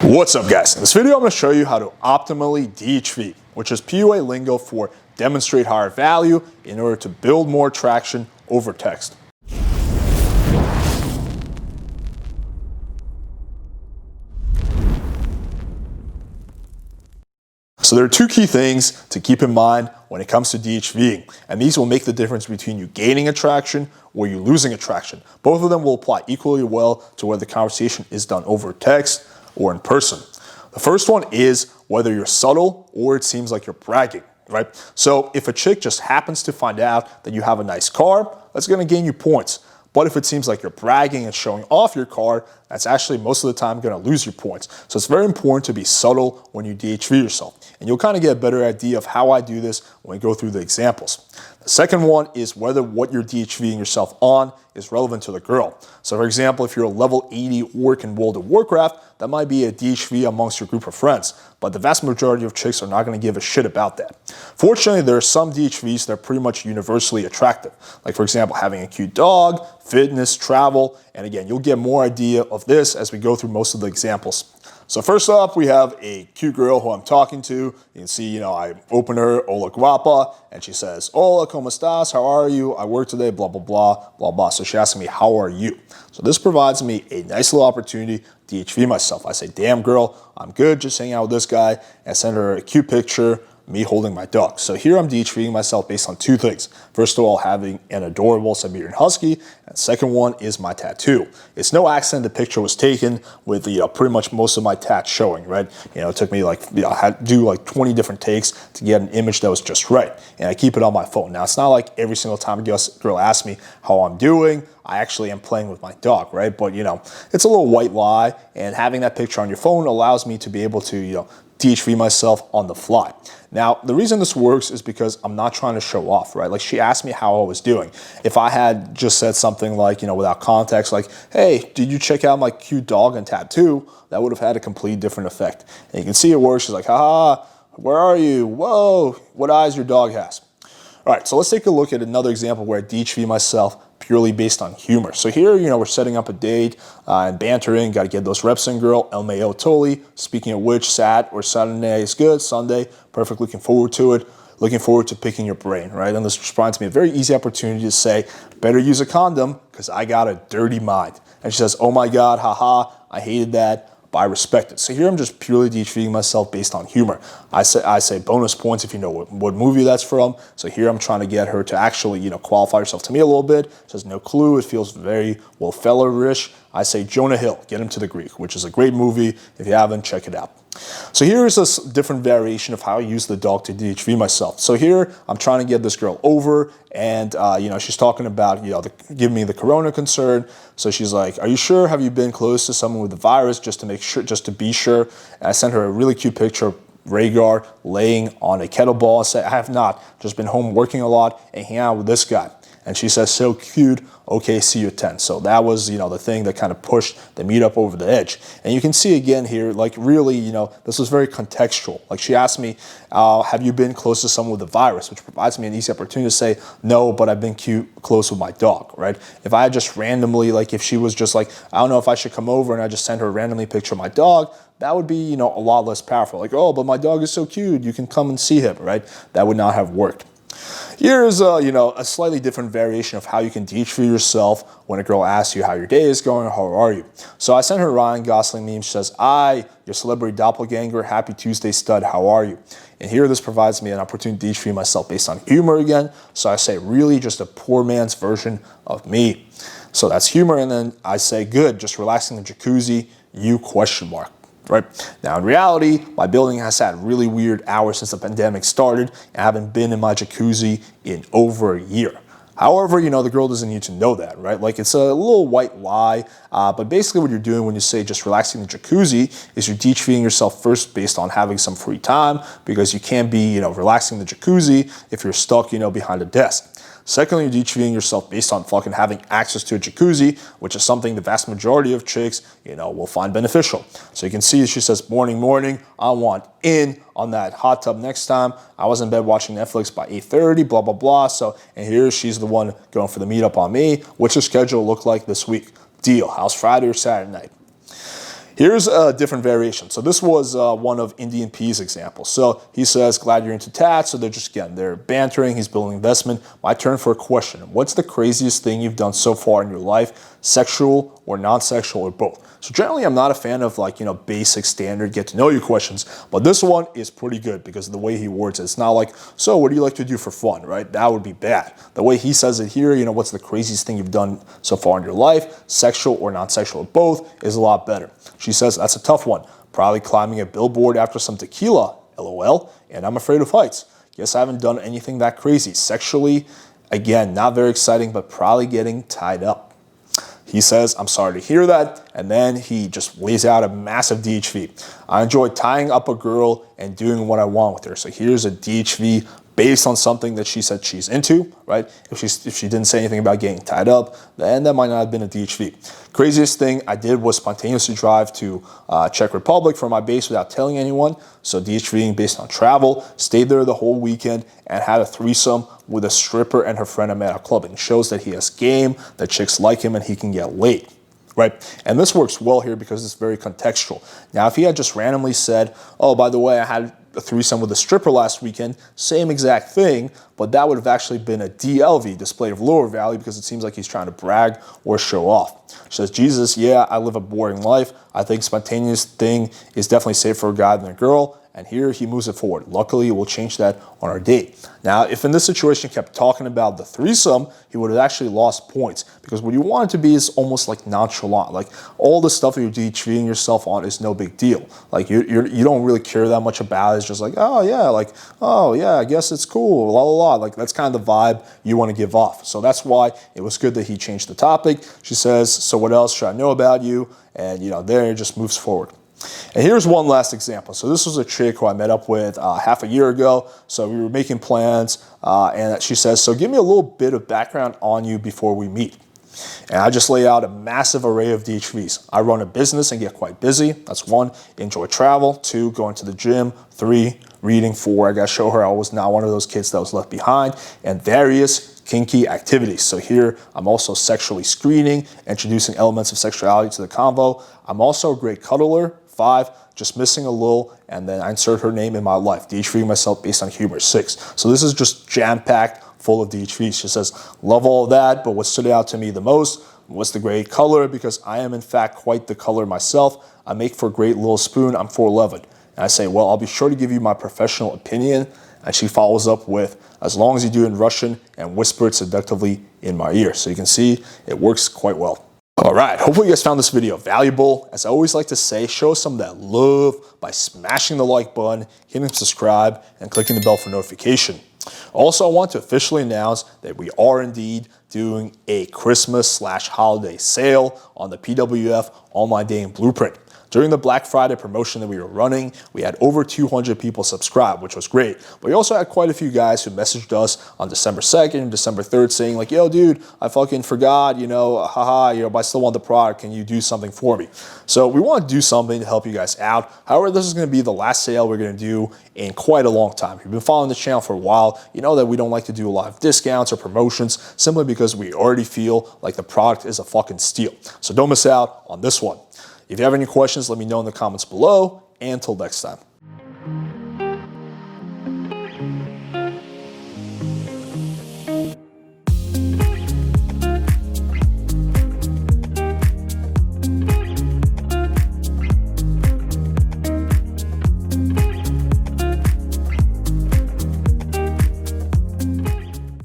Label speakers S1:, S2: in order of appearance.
S1: What's up guys? In this video I'm going to show you how to optimally DHV, which is PUA lingo for demonstrate higher value in order to build more traction over text. So there are two key things to keep in mind when it comes to DHVing, and these will make the difference between you gaining attraction or you losing attraction. Both of them will apply equally well to whether the conversation is done over text or in person. The first one is whether you're subtle or it seems like you're bragging, right? So if a chick just happens to find out that you have a nice car, that's gonna gain you points. But if it seems like you're bragging and showing off your car, that's actually most of the time gonna lose your points. So it's very important to be subtle when you DHV yourself. And you'll kind of get a better idea of how I do this when we go through the examples. The second one is whether what you're DHVing yourself on is relevant to the girl. So for example, if you're a level 80 orc in World of Warcraft, that might be a DHV amongst your group of friends, but the vast majority of chicks are not gonna give a shit about that. Fortunately, there are some DHVs that are pretty much universally attractive. Like for example, having a cute dog, fitness, travel, and again, you'll get more idea of this as we go through most of the examples. So first up, we have a cute girl who I'm talking to. You can see, I open her, hola guapa, and she says, hola, ¿cómo estás? How are you? I work today, blah, blah, blah, blah, blah. So she asks me, how are you? So this provides me a nice little opportunity to DHV myself. I say, damn girl, I'm good, just hanging out with this guy, and I send her a cute picture, me holding my dog. So here I'm DHVing myself based on two things. First of all, having an adorable Siberian Husky, and second one is my tattoo. It's no accident the picture was taken with pretty much most of my tats showing, right? It took me I had to do like 20 different takes to get an image that was just right. And I keep it on my phone. Now it's not like every single time a girl asks me how I'm doing, I actually am playing with my dog, right? But it's a little white lie, and having that picture on your phone allows me to be able to, DHV myself on the fly. Now, the reason this works is because I'm not trying to show off, right? Like she asked me how I was doing. If I had just said something like, without context, like, hey, did you check out my cute dog and tattoo? That would have had a completely different effect. And you can see it works. She's like, haha, where are you? Whoa, what eyes your dog has. All right, so let's take a look at another example where I DHV myself purely based on humor. So here, we're setting up a date and bantering, got to get those reps in, girl, LMAO totally. Speaking of which, Saturday is good, Sunday, perfect, looking forward to it. Looking forward to picking your brain, right? And this provides me a very easy opportunity to say, better use a condom because I got a dirty mind. And she says, oh my God, haha, I hated that. But I respect it. So here I'm just purely DHVing myself based on humor. I say bonus points if you know what movie that's from. So here I'm trying to get her to actually, qualify herself to me a little bit. She has no clue. It feels very, well, fellerish. I say Jonah Hill, Get Him to the Greek, which is a great movie. If you haven't, check it out. So here is a different variation of how I use the dog to DHV myself. So here I'm trying to get this girl over, and she's talking about giving me the corona concern. So she's like, are you sure? Have you been close to someone with the virus? Just to be sure. And I sent her a really cute picture of Rhaegar laying on a kettlebell. I said, I have not, just been home working a lot and hanging out with this guy. And she says, so cute, okay, see you at 10. So that was, the thing that kind of pushed the meetup over the edge. And you can see again here, like really, this was very contextual. Like she asked me, have you been close to someone with the virus? Which provides me an easy opportunity to say, no, but I've been close with my dog, right? If I just randomly, like if she was just like, I don't know if I should come over and I just send her a randomly picture of my dog, that would be, a lot less powerful. Like, oh, but my dog is so cute, you can come and see him, right? That would not have worked. Here's a slightly different variation of how you can DHV yourself when a girl asks you how your day is going or how are you. So I sent her Ryan Gosling meme. She says, your celebrity doppelganger, happy Tuesday stud, how are you? And here this provides me an opportunity to DHV myself based on humor again. So I say really just a poor man's version of me. So that's humor, and then I say good, just relaxing in the jacuzzi, you question mark. Right? Now in reality, my building has had really weird hours since the pandemic started, and I haven't been in my jacuzzi in over a year. However, the girl doesn't need to know that, right? Like it's a little white lie, but basically what you're doing when you say just relaxing in the jacuzzi is you're DHVing yourself first based on having some free time, because you can't be, relaxing in the jacuzzi if you're stuck, behind a desk. Secondly, you're DHVing yourself based on fucking having access to a jacuzzi, which is something the vast majority of chicks, will find beneficial. So you can see she says, morning, I want in on that hot tub next time. I was in bed watching Netflix by 8:30, blah, blah, blah. So, and here she's the one going for the meetup on me. What's your schedule look like this week? Deal. How's Friday or Saturday night? Here's a different variation. So this was one of Indian P's examples. So he says, glad you're into tats. So they're just, again, they're bantering. He's building investment. My turn for a question. What's the craziest thing you've done so far in your life? Sexual or non-sexual or both? So generally, I'm not a fan of basic standard get to know you questions, but this one is pretty good because of the way he words it. It's not like, so what do you like to do for fun, right? That would be bad. The way he says it here, what's the craziest thing you've done so far in your life? Sexual or non-sexual or both is a lot better. She says, that's a tough one. Probably climbing a billboard after some tequila, LOL, and I'm afraid of heights. Guess I haven't done anything that crazy. Sexually, again, not very exciting, but probably getting tied up. He says, I'm sorry to hear that, and then he just lays out a massive DHV. I enjoy tying up a girl and doing what I want with her. So here's a DHV based on something that she said she's into, right? If she didn't say anything about getting tied up, then that might not have been a DHV. Craziest thing I did was spontaneously drive to Czech Republic for my base without telling anyone. So DHVing based on travel, stayed there the whole weekend, and had a threesome with a stripper and her friend I met at a club. And it shows that he has game, that chicks like him, and he can get laid. Right? And this works well here because it's very contextual. Now, if he had just randomly said, oh, by the way, I had a threesome with a stripper last weekend, same exact thing, but that would have actually been a DLV, display of lower value, because it seems like he's trying to brag or show off. She says, Jesus, yeah, I live a boring life. I think spontaneous thing is definitely safer for a guy than a girl. And here he moves it forward. Luckily, we'll change that on our date. Now, if in this situation he kept talking about the threesome, he would have actually lost points, because what you want it to be is almost like nonchalant. Like all the stuff that you're DHVing yourself on is no big deal. Like you don't really care that much about it. It's just like, oh yeah, I guess it's cool, la la la. Like that's kind of the vibe you want to give off. So that's why it was good that he changed the topic. She says, so what else should I know about you? And there it just moves forward. And here's one last example. So this was a chick who I met up with half a year ago. So we were making plans, and she says, so give me a little bit of background on you before we meet. And I just lay out a massive array of DHVs. I run a business and get quite busy. That's 1, enjoy travel. 2, going to the gym. 3, reading. 4, I got to show her I was not one of those kids that was left behind. And various kinky activities. So here I'm also sexually screening, introducing elements of sexuality to the convo. I'm also a great cuddler. 5, just missing a little, and then I insert her name in my life. DHVing myself based on humor. 6. So this is just jam-packed, full of DHVs. She says, love all of that, but what stood out to me the most was the great color, because I am in fact quite the color myself. I make for a great little spoon. I'm 4'11". And I say, well, I'll be sure to give you my professional opinion. And she follows up with, as long as you do it in Russian, and whisper it seductively in my ear. So you can see it works quite well. All right, hopefully you guys found this video valuable. As I always like to say, show some of that love by smashing the like button, hitting subscribe, and clicking the bell for notification. Also, I want to officially announce that we are indeed doing a Christmas/holiday sale on the PWF Online Dating Blueprint. During the Black Friday promotion that we were running, we had over 200 people subscribe, which was great. But we also had quite a few guys who messaged us on December 2nd and December 3rd saying like, yo, dude, I fucking forgot, but I still want the product. Can you do something for me? So we want to do something to help you guys out. However, this is going to be the last sale we're going to do in quite a long time. If you've been following the channel for a while, you know that we don't like to do a lot of discounts or promotions simply because we already feel like the product is a fucking steal. So don't miss out on this one. If you have any questions, let me know in the comments below. And until next time.